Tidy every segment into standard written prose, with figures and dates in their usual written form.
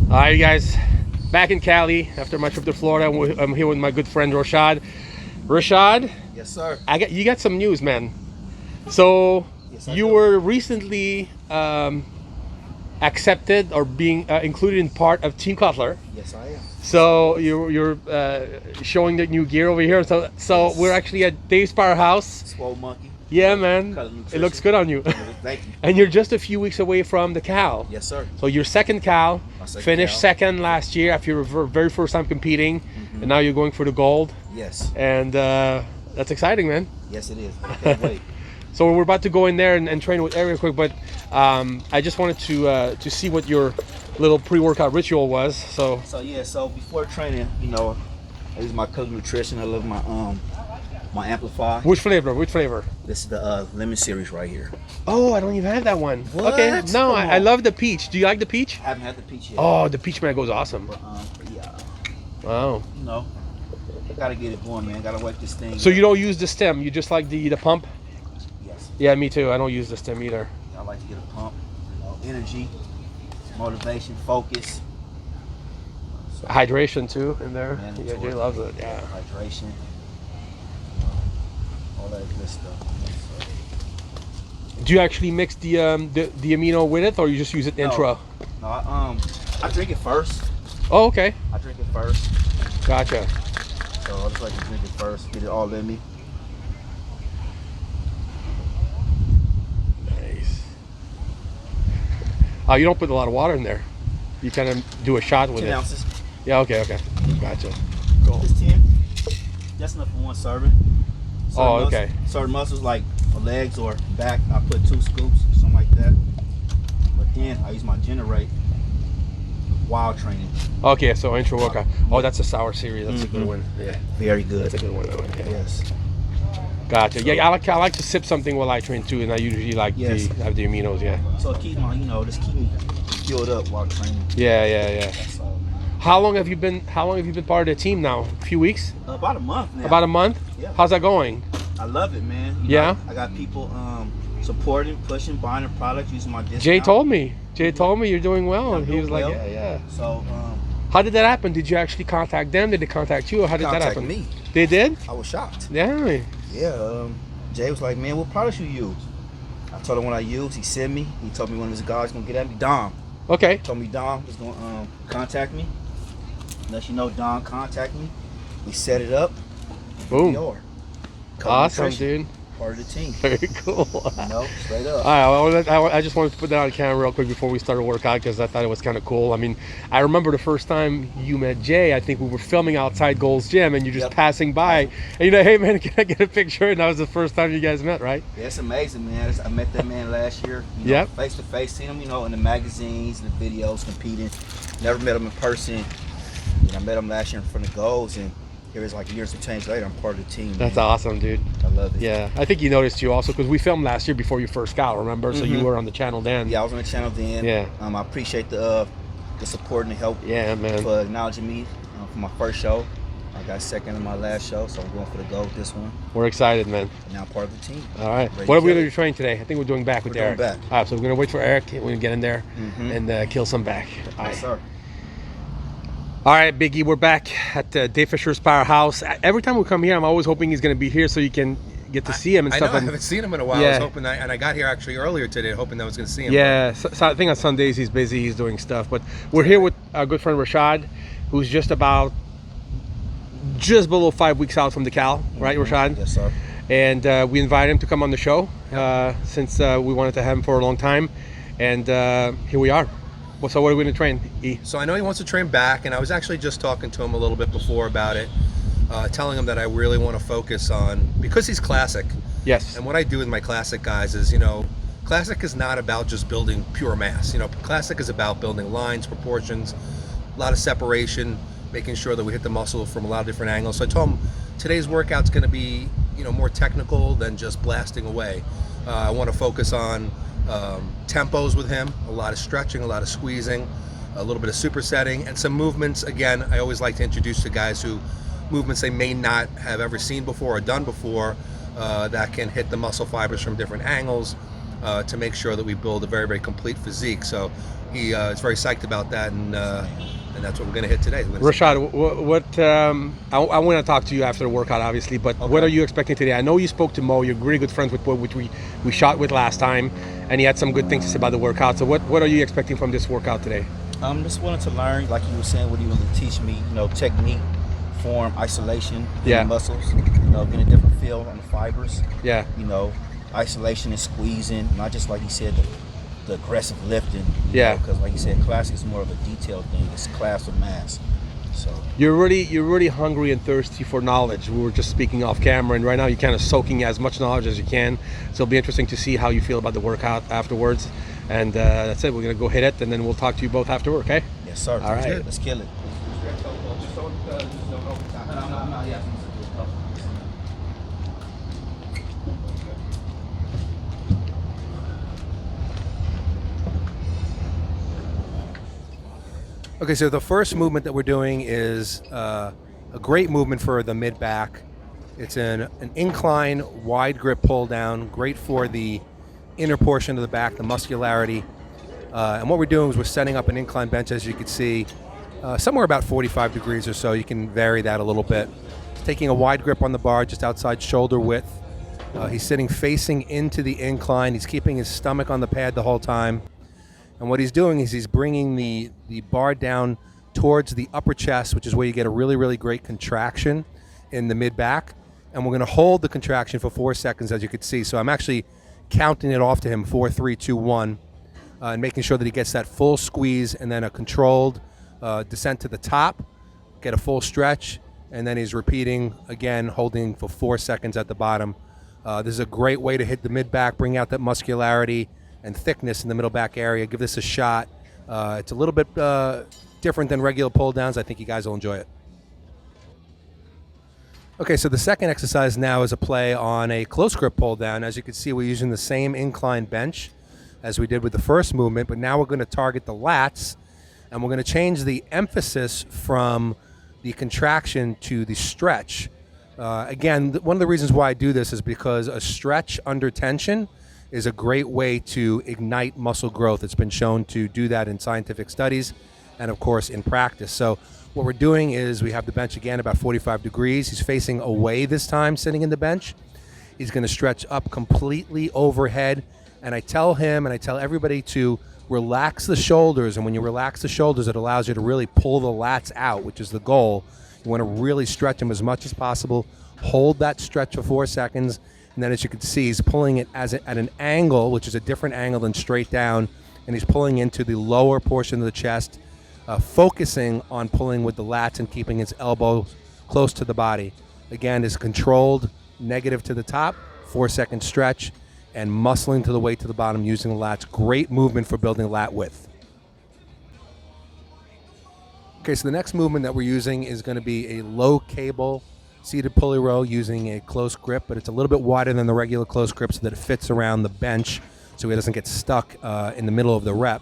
All right, guys, back in Cali after my trip to Florida. I'm here with my good friend Rashaad. Rashaad, yes, sir. You got some news, man. So Yes, you were recently accepted or being included in part of Team Cutler. Yes, I am. So you're showing the new gear over here. So Yes. we're actually at Dave's Powerhouse. Swole Monkey. Yeah, man. Cutler It Nutrition. looks good on you. Thank you. And you're just a few weeks away from the Cal. Yes, sir. So your second Cal, My second finished Cal. second last year after your very first time competing, and now you're going for the gold. Yes. And that's exciting, man. Yes, it is. I can't wait. So we're about to go in there and train with Eric quick, but I just wanted to see what your little pre-workout ritual was. So Yeah. So before training, I use my Cutler Nutrition. I love my Amplify. which flavor? Which flavor? This is the lemon series right here. Oh, I don't even have that one. What? Okay. No, Come I on. love the peach. Do you like the peach? I haven't had the peach yet. Oh, the peach man goes awesome. But yeah, Wow. gotta get it going, man. Gotta work this thing. So you don't use the stem. You just like the pump? Yes. Yeah, me too. I don't use the stem either. I like to get a pump. Energy, motivation, focus. Hydration too in there. Yeah, Mandatory. Jay loves it. Yeah. Hydration. All that good stuff. Do you actually mix the amino with it, or you just use it intro? No, I drink it first. Oh, okay. I drink it first. Gotcha. So I just like to drink it first, get it all in me. Nice. Oh, you don't put a lot of water in there. You kind of do a shot with 10 it. ounces. Yeah. Okay. Okay. Gotcha. Cool. Just 10. That's enough for one serving. Oh, okay. Certain muscles like legs or back, I put 2 scoops, something like that. But then I use my Generate while training. Okay. So intro workout. Oh, that's a sour series. That's a good one. Yeah. Very good. That's a good one. Yeah. Yes. Gotcha. Yeah. I like to sip something while I train too, and I usually like Yes. to have the aminos. Yeah. So it keeps my, just keep me fueled up while training. Yeah. That's all. How long have you been part of the team now? A few weeks? About a month now. About a month? Yeah. How's that going? I love it, man. Yeah? I got people supporting, pushing, buying the product, using my discount. Jay told me you're doing well. I'm He was doing like, well. yeah. So How did that happen? Did you actually contact them? Did they contact you, or how did that contact happen? me. They did? I was shocked. Yeah. Yeah. Jay was like, man, what products you use? I told him what I use. He sent me. He told me one of his guys gonna get at me. Dom. Okay. Told me Dom was gonna contact me. Let you know, Dom contact me. We set it up. Boom. We are. Awesome, Nutrition, dude. Part of the team. Very cool. Straight up. All right, I just wanted to put that on camera real quick before we started workout because I thought it was kind of cool. I mean, I remember the first time you met Jay. I think we were filming outside Gold's Gym, and you're just passing by, and you're like, "Hey, man, can I get a picture?" And that was the first time you guys met, right? Yeah, it's amazing, man. I met that man last year. Yep. Face to face, seen him, in the magazines, the videos, competing. Never met him in person. I met him last year in front of Goals, and here is like years of change later. I'm part of the team. That's man. awesome, dude. I love it. Yeah, I think you noticed you also because we filmed last year before you first got, remember? So you were on the channel then. Yeah, I was on the channel then. Yeah. I appreciate the support and the help. Yeah, man. For acknowledging me for my first show. I got second in my last show, so I'm going for the gold with this one. We're excited, man. And now I'm part of the team. All right. Ready What are to we kill going it. to train today? I think we're doing back with We're Eric. doing back. All right, so we're going to wait for Eric. We're going to get in there and kill some back. All right. Yes, sir. All right, Biggie, we're back at Dave Fisher's Powerhouse. Every time we come here, I'm always hoping he's going to be here so you can get to see him and stuff. I know, I haven't seen him in a while. Yeah. I was hoping and I got here actually earlier today, hoping that I was going to see him. Yeah, so I think on Sundays he's busy, he's doing stuff. But we're here with our good friend Rashaad, who's just below 5 weeks out from the Cal, right, Rashaad? Yes, sir. And we invited him to come on the show since we wanted to have him for a long time. And here we are. So what are we going to train, E? So I know he wants to train back, and I was actually just talking to him a little bit before about it, telling him that I really want to focus on, because he's classic. Yes. And what I do with my classic guys is, classic is not about just building pure mass. Classic is about building lines, proportions, a lot of separation, making sure that we hit the muscle from a lot of different angles. So I told him today's workout's going to be, more technical than just blasting away. I want to focus on tempos with him, a lot of stretching, a lot of squeezing, a little bit of supersetting, and some movements. Again, I always like to introduce to guys who movements they may not have ever seen before or done before that can hit the muscle fibers from different angles to make sure that we build a very, very complete physique. So he is very psyched about that, and that's what we're going to hit today. Rashaad, I want to talk to you after the workout, obviously, but what are you expecting today? I know you spoke to Mo. You're really good friends with Mo, which we shot with last time, and he had some good things to say about the workout. So what are you expecting from this workout today? I'm just wanting to learn, like you were saying, what you want to teach me, technique, form, isolation, muscles, getting a different feel on the fibers. Yeah. Isolation and squeezing, not just like you said, the aggressive lifting. Because like you said, classic is more of a detailed thing. It's class of mass. So you're really hungry and thirsty for knowledge. We were just speaking off camera, and right now you're kind of soaking as much knowledge as you can. So it'll be interesting to see how you feel about the workout afterwards. And that's it. We're gonna go hit it, and then we'll talk to you both after, okay? Yes, sir. All right. Let's kill it. Okay, so the first movement that we're doing is a great movement for the mid back. It's an incline wide grip pull down, great for the inner portion of the back, the muscularity. And what we're doing is we're setting up an incline bench, as you can see, somewhere about 45 degrees or so. You can vary that a little bit. Taking a wide grip on the bar just outside shoulder width. He's sitting facing into the incline. He's keeping his stomach on the pad the whole time. And what he's doing is he's bringing the bar down towards the upper chest, which is where you get a really, really great contraction in the mid-back. And we're going to hold the contraction for 4 seconds, as you can see. So I'm actually counting it off to him, 4, 3, 2, 1, and making sure that he gets that full squeeze and then a controlled descent to the top, get a full stretch, and then he's repeating again, holding for 4 seconds at the bottom. This is a great way to hit the mid-back, bring out that muscularity and thickness in the middle back area. Give this a shot. It's a little bit different than regular pull downs. I think you guys will enjoy it. Okay, so the second exercise now is a play on a close grip pull down. As you can see, we're using the same incline bench as we did with the first movement, but now we're going to target the lats, and we're going to change the emphasis from the contraction to the stretch. Again, one of the reasons why I do this is because a stretch under tension is a great way to ignite muscle growth. It's been shown to do that in scientific studies and, of course, in practice. So what we're doing is we have the bench again about 45 degrees. He's facing away this time, sitting in the bench. He's going to stretch up completely overhead. And I tell him and I tell everybody to relax the shoulders. And when you relax the shoulders, it allows you to really pull the lats out, which is the goal. You want to really stretch them as much as possible. Hold that stretch for 4 seconds. And then, as you can see, he's pulling it at an angle, which is a different angle than straight down. And he's pulling into the lower portion of the chest, focusing on pulling with the lats and keeping his elbows close to the body. Again, is controlled negative to the top, 4 second stretch, and muscling to the weight to the bottom using the lats. Great movement for building lat width. Okay, so the next movement that we're using is going to be a low cable seated pulley row using a close grip, but it's a little bit wider than the regular close grip so that it fits around the bench so he doesn't get stuck in the middle of the rep.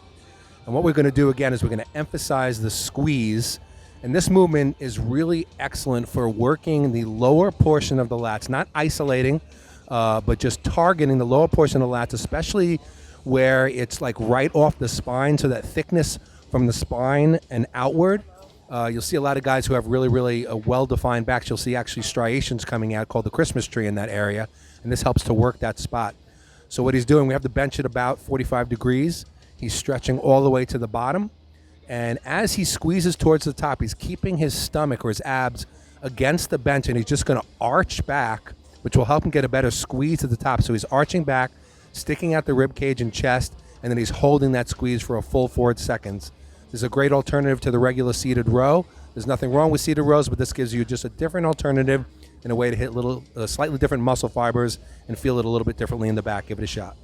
And what we're going to do again is we're going to emphasize the squeeze. And this movement is really excellent for working the lower portion of the lats, not isolating, but just targeting the lower portion of the lats, especially where it's like right off the spine, so that thickness from the spine and outward. You'll see a lot of guys who have really, really well-defined backs. You'll see actually striations coming out called the Christmas tree in that area, and this helps to work that spot. So what he's doing, we have the bench at about 45 degrees. He's stretching all the way to the bottom, and as he squeezes towards the top, he's keeping his stomach or his abs against the bench, and he's just going to arch back, which will help him get a better squeeze at the top. So he's arching back, sticking out the rib cage and chest, and then he's holding that squeeze for a full 4 seconds. This is a great alternative to the regular seated row. There's nothing wrong with seated rows, but this gives you just a different alternative and a way to hit slightly different muscle fibers and feel it a little bit differently in the back. Give it a shot.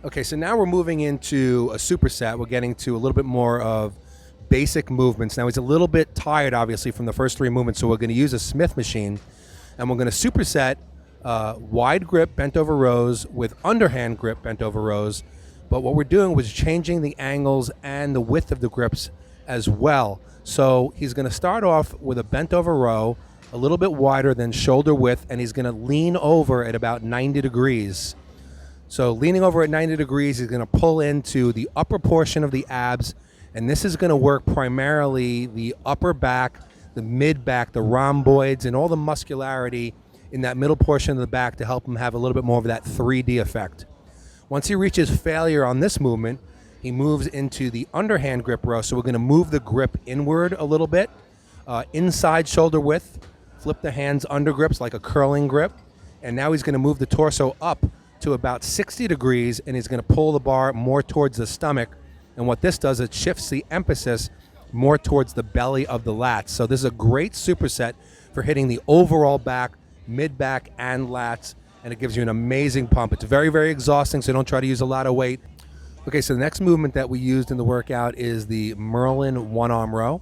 Okay, so now we're moving into a superset. We're getting to a little bit more of basic movements. Now he's a little bit tired, obviously, from the first 3 movements, so we're going to use a Smith machine, and we're going to superset wide grip bent over rows with underhand grip bent over rows. But what we're doing was changing the angles and the width of the grips as well. So he's going to start off with a bent over row, a little bit wider than shoulder width, and he's going to lean over at about 90 degrees. So leaning over at 90 degrees, he's going to pull into the upper portion of the abs, and this is going to work primarily the upper back, the mid back, the rhomboids, and all the muscularity in that middle portion of the back to help him have a little bit more of that 3D effect. Once he reaches failure on this movement, he moves into the underhand grip row. So we're going to move the grip inward a little bit, inside shoulder width, flip the hands under grips like a curling grip, and now he's going to move the torso up to about 60 degrees, and he's going to pull the bar more towards the stomach. And what this does, it shifts the emphasis more towards the belly of the lats. So this is a great superset for hitting the overall back, mid back, and lats, and it gives you an amazing pump. It's very, very exhausting, so don't try to use a lot of weight. Okay, so the next movement that we used in the workout is the Merlin One-Arm Row.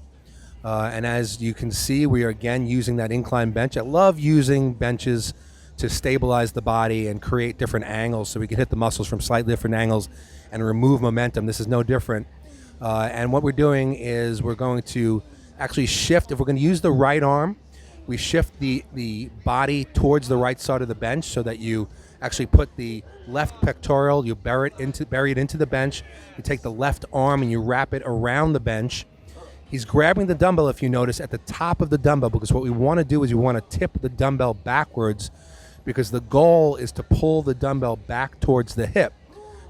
And as you can see, we are again using that incline bench. I love using benches to stabilize the body and create different angles so we can hit the muscles from slightly different angles and remove momentum. This is no different. And what we're doing is we're going to actually shift. If we're going to use the right arm, we shift the body towards the right side of the bench so that you actually put the left pectoral, you bury it into the bench. You take the left arm and you wrap it around the bench. He's grabbing the dumbbell, if you notice, at the top of the dumbbell, because what we want to do is we want to tip the dumbbell backwards, because the goal is to pull the dumbbell back towards the hip.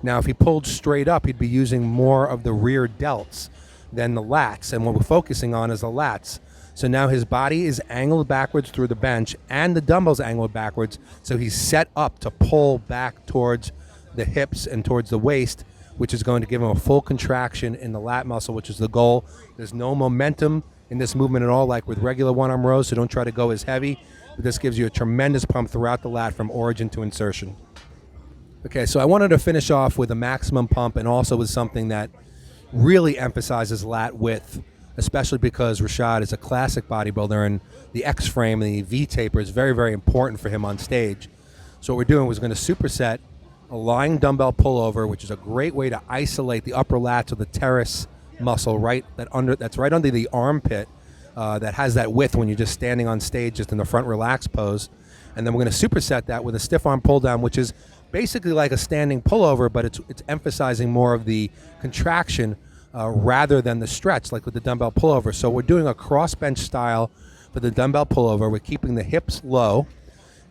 Now, if he pulled straight up, he'd be using more of the rear delts than the lats, and what we're focusing on is the lats. So now his body is angled backwards through the bench, and the dumbbell's angled backwards, so he's set up to pull back towards the hips and towards the waist, which is going to give him a full contraction in the lat muscle, which is the goal. There's no momentum in this movement at all, like with regular one-arm rows, so don't try to go as heavy. But this gives you a tremendous pump throughout the lat from origin to insertion. Okay, so I wanted to finish off with a maximum pump and also with something that really emphasizes lat width, especially because Rashaad is a classic bodybuilder and the X-frame and the V-taper is very, very important for him on stage. So what we're doing was going to superset a lying dumbbell pullover, which is a great way to isolate the upper lats or the teres muscle that's right under the armpit, that has that width when you're just standing on stage just in the front relaxed pose. And then we're going to superset that with a stiff arm pull down, which is basically like a standing pullover, but it's emphasizing more of the contraction rather than the stretch, like with the dumbbell pullover. So we're doing a cross bench style for the dumbbell pullover. We're keeping the hips low,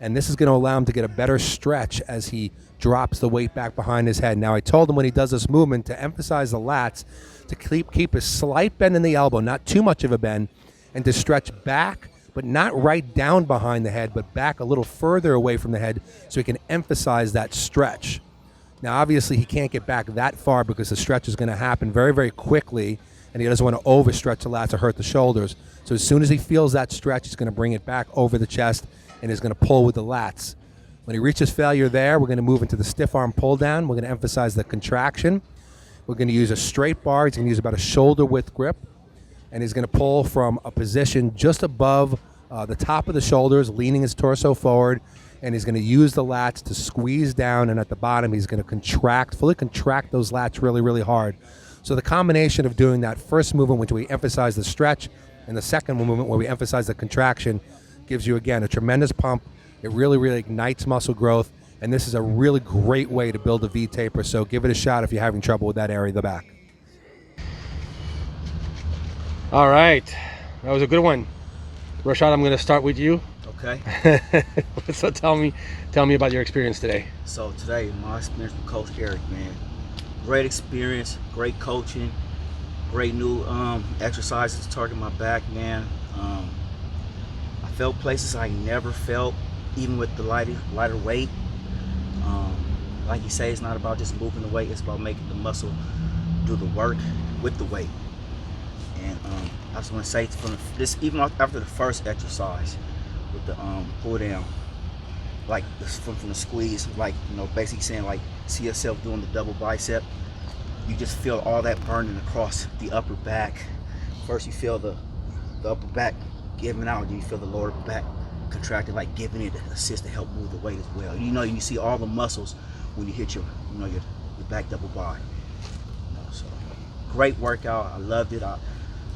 and this is going to allow him to get a better stretch as he drops the weight back behind his head. Now, I told him when he does this movement to emphasize the lats, to keep a slight bend in the elbow, not too much of a bend, and to stretch back, but not right down behind the head, but back a little further away from the head so he can emphasize that stretch. Now, obviously, he can't get back that far because the stretch is going to happen very, very quickly, and he doesn't want to overstretch the lats or hurt the shoulders. So as soon as he feels that stretch, he's going to bring it back over the chest and he's going to pull with the lats. When he reaches failure there, we're going to move into the stiff arm pull down. We're going to emphasize the contraction. We're going to use a straight bar. He's going to use about a shoulder width grip, and he's going to pull from a position just above the top of the shoulders, leaning his torso forward, and he's going to use the lats to squeeze down, and at the bottom he's going to fully contract those lats really, really hard. So the combination of doing that first movement, which we emphasize the stretch, and the second movement where we emphasize the contraction, gives you, again, a tremendous pump. It really, really ignites muscle growth, and this is a really great way to build a V-taper, so give it a shot if you're having trouble with that area of the back. All right, that was a good one. Rashaad, I'm going to start with you. Okay. So tell me about your experience today. So today, my experience with Coach Eric, man. Great experience, great coaching, great new exercises targeting my back, man. I felt places I never felt, even with the lighter weight. Like you say, it's not about just moving the weight, it's about making the muscle do the work with the weight. And I just want to say, even after the first exercise with the pull down, like from the squeeze, like, you know, basically saying, like, see yourself doing the double bicep, you just feel all that burning across the upper back. First you feel the upper back giving out, then you feel the lower back contracting, like giving it an assist to help move the weight as well. You know, you see all the muscles when you hit your back double bi. You know, so great workout. I loved it.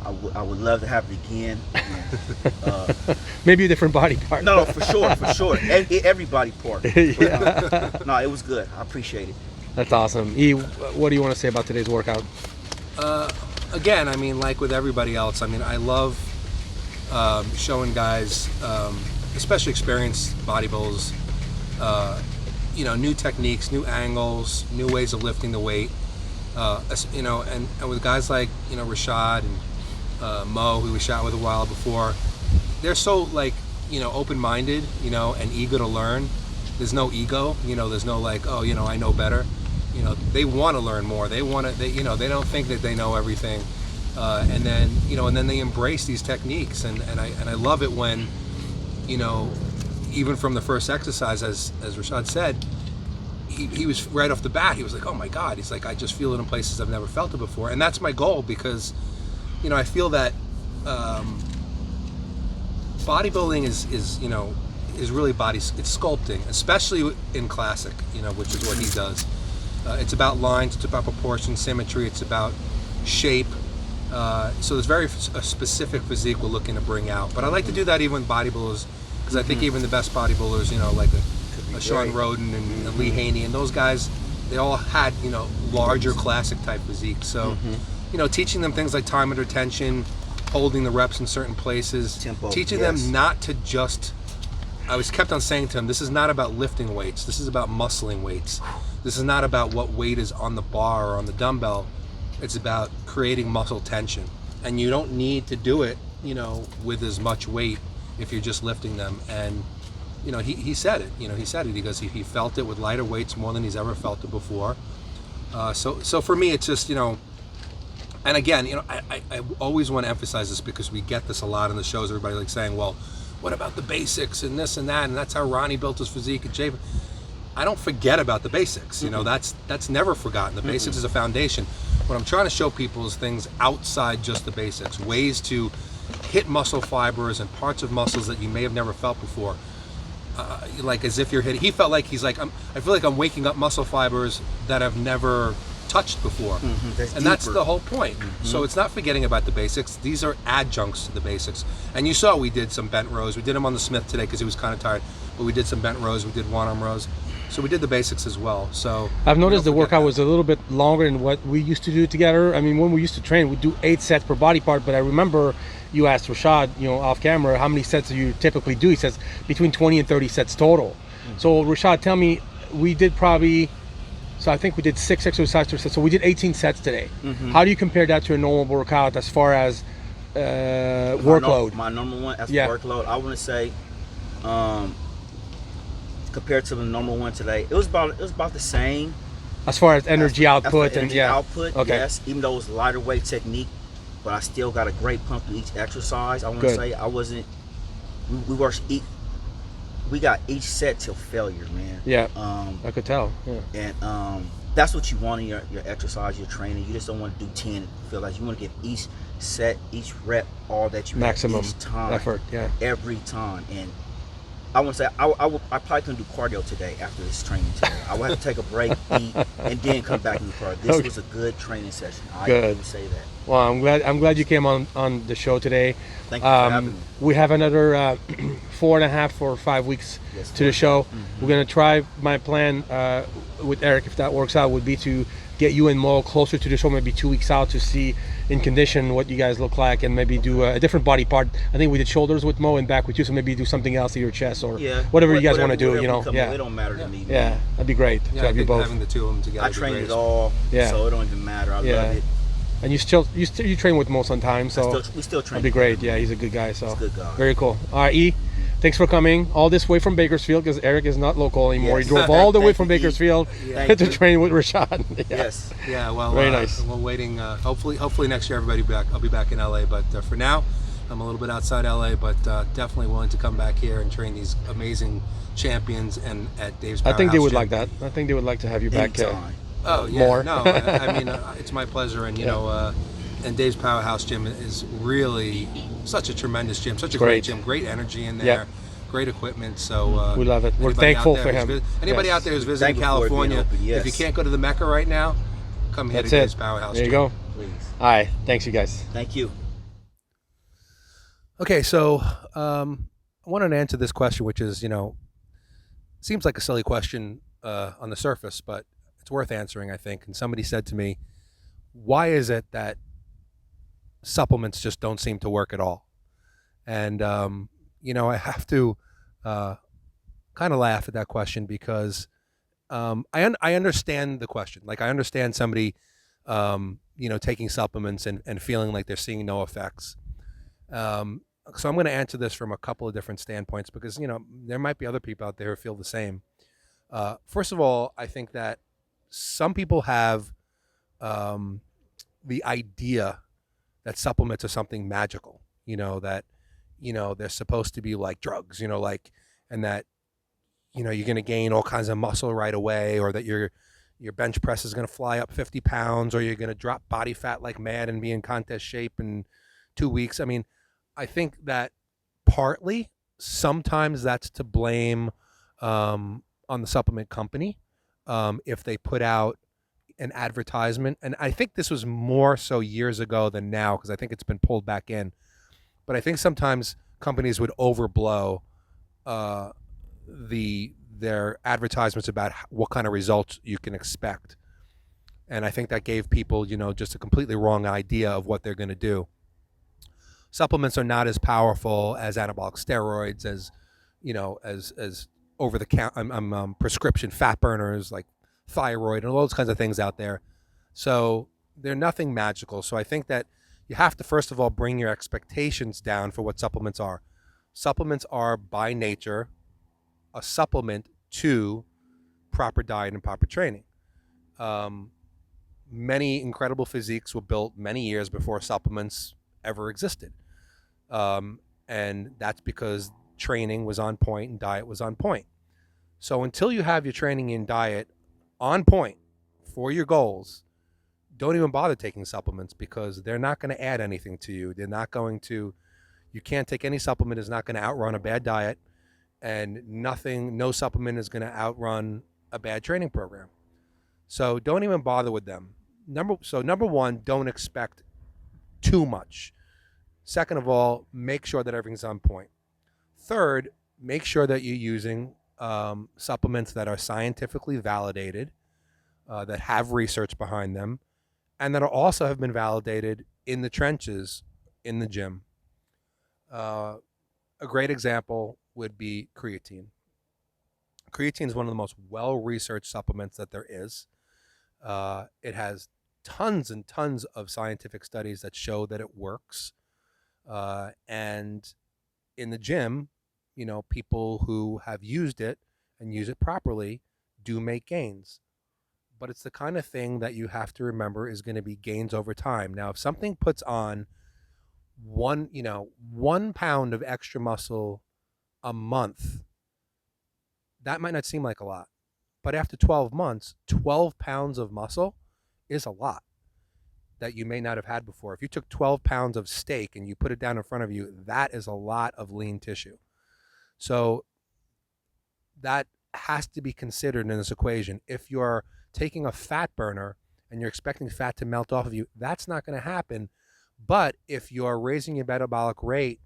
I would love to have it again. And, maybe a different body part. no, for sure. Every body part. Yeah. No, it was good. I appreciate it. That's awesome. E, what do you want to say about today's workout? Again, I mean, like with everybody else, I mean, I love showing guys, especially experienced bodybuilders, you know, new techniques, new angles, new ways of lifting the weight. You know, and with guys like, you know, Rashaad and Mo, who we shot with a while before, they're so, like, you know, open-minded, you know, and eager to learn. There's no ego, you know, there's no like, oh, you know, I know better. You know, they want to learn more. They want to, you know, they don't think that they know everything. And then, you know, and then they embrace these techniques. And I love it when, you know, even from the first exercise, as Rashaad said, he was right off the bat, he was like, oh my God, he's like, I just feel it in places I've never felt it before. And that's my goal, because, you know, I feel that bodybuilding is, you know, is really it's sculpting, especially in classic, you know, which is what he does. It's about lines, it's about proportion, symmetry, it's about shape. So there's very a specific physique we're looking to bring out. But I like to do that even with bodybuilders, because I think even the best bodybuilders, you know, like a Sean Roden and Lee Haney and those guys, they all had, you know, larger classic type physique. So, you know, teaching them things like time under tension, holding the reps in certain places, tempo, teaching them not to just, I was kept on saying to them, this is not about lifting weights, this is about muscling weights. This is not about what weight is on the bar or on the dumbbell. It's about creating muscle tension. And you don't need to do it, you know, with as much weight if you're just lifting them. And, you know, he said it, you know, he said it. He goes, he felt it with lighter weights more than he's ever felt it before. So for me, it's just, you know, and again, you know, I always want to emphasize this, because we get this a lot in the shows. Everybody like saying, well, what about the basics and this and that? And that's how Ronnie built his physique and Jay. I don't forget about the basics. You know, that's never forgotten. The basics is a foundation. What I'm trying to show people is things outside just the basics, ways to hit muscle fibers and parts of muscles that you may have never felt before. Like as if you're hitting, he felt like he's like, I feel like I'm waking up muscle fibers that I've never touched before. That's the whole point. So it's not forgetting about the basics. These are adjuncts to the basics. And you saw we did some bent rows. We did them on the Smith today because he was kind of tired, but we did some bent rows. We did one-arm rows. So we did the basics as well. So I've noticed the workout was a little bit longer than what we used to do together. I mean, when we used to train, we'd do 8 sets per body part, but I remember you asked Rashaad, you know, off camera, how many sets do you typically do? He says between 20 and 30 sets total. So Rashaad, tell me, we did probably, so I think we did 6 exercises per set. So we did 18 sets today. How do you compare that to a normal workout as far as workload? My normal one as workload, I want to say, compared to the normal one today, it was about the same. As far as energy output and output, yes. Even though it was a lighter weight technique, but I still got a great pump in each exercise. I want to say I wasn't. We got each set till failure, man. Yeah. I could tell. Yeah. And that's what you want in your exercise, your training. You just don't want to do 10 and feel like you want to give each set, each rep, all that you maximum each time, effort. Yeah. Every time. And I want to say I probably couldn't do cardio today after this training today. I would have to take a break, eat, and then come back and do cardio. This was a good training session. I would say that. Well, I'm glad you came on the show today. Thank you for having me. We have another 4.5 or 5 weeks to the show. We're gonna try. My plan with Eric, if that works out, would be to get you and Mo closer to the show, maybe 2 weeks out, to see in condition what you guys look like, and maybe do a different body part. I think we did shoulders with Mo and back with you, so maybe do something else to your chest or whatever you guys want to do. You know, it don't matter to me. Yeah, that'd be great to have you both. Having the two of them together. I train it all, so it don't even matter. I love it. And you train with Mo sometimes, so we still train. That'd be great. Yeah, he's a good guy. So he's a good guy. Very cool. All right, E, thanks for coming all this way from Bakersfield, because Eric is not local anymore. He drove all the way from Bakersfield to train with Rashaad. Yes. Yeah. Well, very nice. We're waiting. Hopefully next year everybody back. I'll be back in LA, but for now, I'm a little bit outside LA, but definitely willing to come back here and train these amazing champions and at Dave's Powerhouse I think they would Gym. like that. I think they would like to have you back. Oh yeah. More. No, I mean it's my pleasure, and you know. And Dave's Powerhouse Gym is really such a tremendous gym, such a great gym, great energy in there, great equipment. So we love it. We're thankful for him. Anybody out there who's visiting California, if you can't go to the Mecca right now, come here to Dave's Powerhouse Gym. There you go. Please. All right. Thanks, you guys. Thank you. Okay, so I wanted to answer this question, which is, seems like a silly question on the surface, but it's worth answering, I think. And somebody said to me, why is it that supplements just don't seem to work at all? And, I have to kind of laugh at that question because I understand the question. Like, I understand somebody, taking supplements and feeling like they're seeing no effects. So I'm going to answer this from a couple of different standpoints because, there might be other people out there who feel the same. First of all, I think that some people have the idea that supplements are something magical, that, they're supposed to be like drugs, and that, you're going to gain all kinds of muscle right away, or that your bench press is going to fly up 50 pounds, or you're going to drop body fat like mad and be in contest shape in 2 weeks. I mean, I think that partly, sometimes that's to blame on the supplement company if they put out an advertisement. And I think this was more so years ago than now because I think it's been pulled back in. But I think sometimes companies would overblow their advertisements about what kind of results you can expect. And I think that gave people, just a completely wrong idea of what they're going to do. Supplements are not as powerful as anabolic steroids, as as over the count prescription fat burners like thyroid and all those kinds of things out there. So they're nothing magical. So I think that you have to first of all bring your expectations down for what supplements are. Supplements are by nature a supplement to proper diet and proper training. Many incredible physiques were built many years before supplements ever existed. And that's because training was on point and diet was on point. So until you have your training and diet on point for your goals, don't even bother taking supplements because they're not going to add anything to you. You can't take any supplement is not going to outrun a bad diet, and no supplement is going to outrun a bad training program. So don't even bother with them. Number one, don't expect too much. Second of all, make sure that everything's on point. Third, make sure that you're using supplements that are scientifically validated, that have research behind them, and that also have been validated in the trenches in the gym. A great example would be creatine. Creatine is one of the most well-researched supplements that there is. It has tons and tons of scientific studies that show that it works. And in the gym, people who have used it and use it properly do make gains. But it's the kind of thing that you have to remember is going to be gains over time. Now, if something puts on 1 pound of extra muscle a month, that might not seem like a lot. But after 12 months, 12 pounds of muscle is a lot that you may not have had before. If you took 12 pounds of steak and you put it down in front of you, that is a lot of lean tissue. So that has to be considered in this equation. If you're taking a fat burner and you're expecting fat to melt off of you, that's not going to happen. But if you're raising your metabolic rate,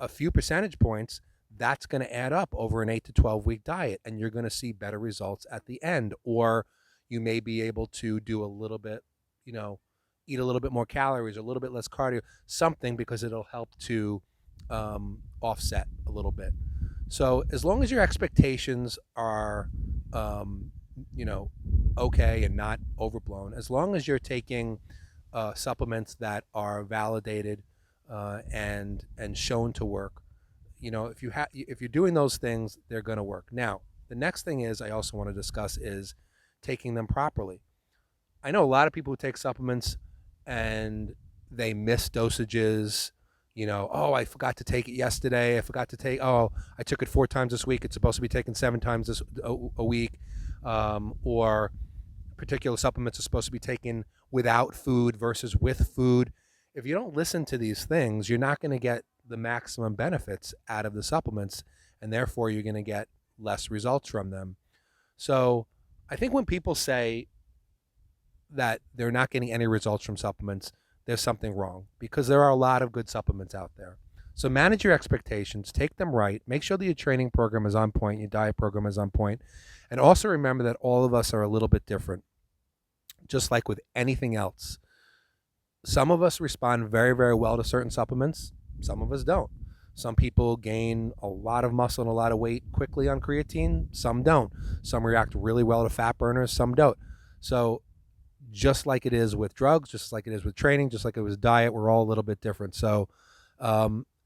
a few percentage points, that's going to add up over an 8 to 12 week diet, and you're going to see better results at the end. Or you may be able to do a little bit, eat a little bit more calories, a little bit less cardio, something, because it'll help to offset a little bit. So as long as your expectations are, okay and not overblown, as long as you're taking supplements that are validated and shown to work, if you're doing those things, they're going to work. Now, the next thing I also want to discuss is taking them properly. I know a lot of people who take supplements and they miss dosages. I forgot to take it yesterday. I took it 4 times this week. It's supposed to be taken 7 times a week. Or particular supplements are supposed to be taken without food versus with food. If you don't listen to these things, you're not going to get the maximum benefits out of the supplements, and therefore you're going to get less results from them. So I think when people say that they're not getting any results from supplements, there's something wrong, because there are a lot of good supplements out there. So manage your expectations, take them right, make sure that your training program is on point, your diet program is on point, and also remember that all of us are a little bit different, just like with anything else. Some of us respond very, very well to certain supplements. Some of us don't. Some people gain a lot of muscle and a lot of weight quickly on creatine. Some don't. Some react really well to fat burners. Some don't. So just like it is with drugs, just like it is with training, just like it was diet, we're all a little bit different. So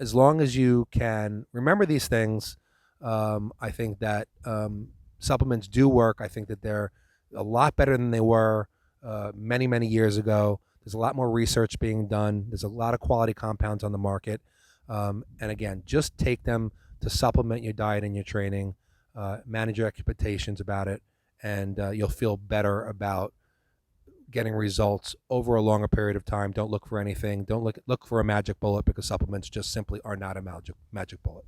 as long as you can remember these things, I think that supplements do work. I think that they're a lot better than they were many, many years ago. There's a lot more research being done. There's a lot of quality compounds on the market. And again, just take them to supplement your diet and your training, manage your expectations about it, and you'll feel better about getting results over a longer period of time. Don't look for anything. Don't look for a magic bullet, because supplements just simply are not a magic bullet.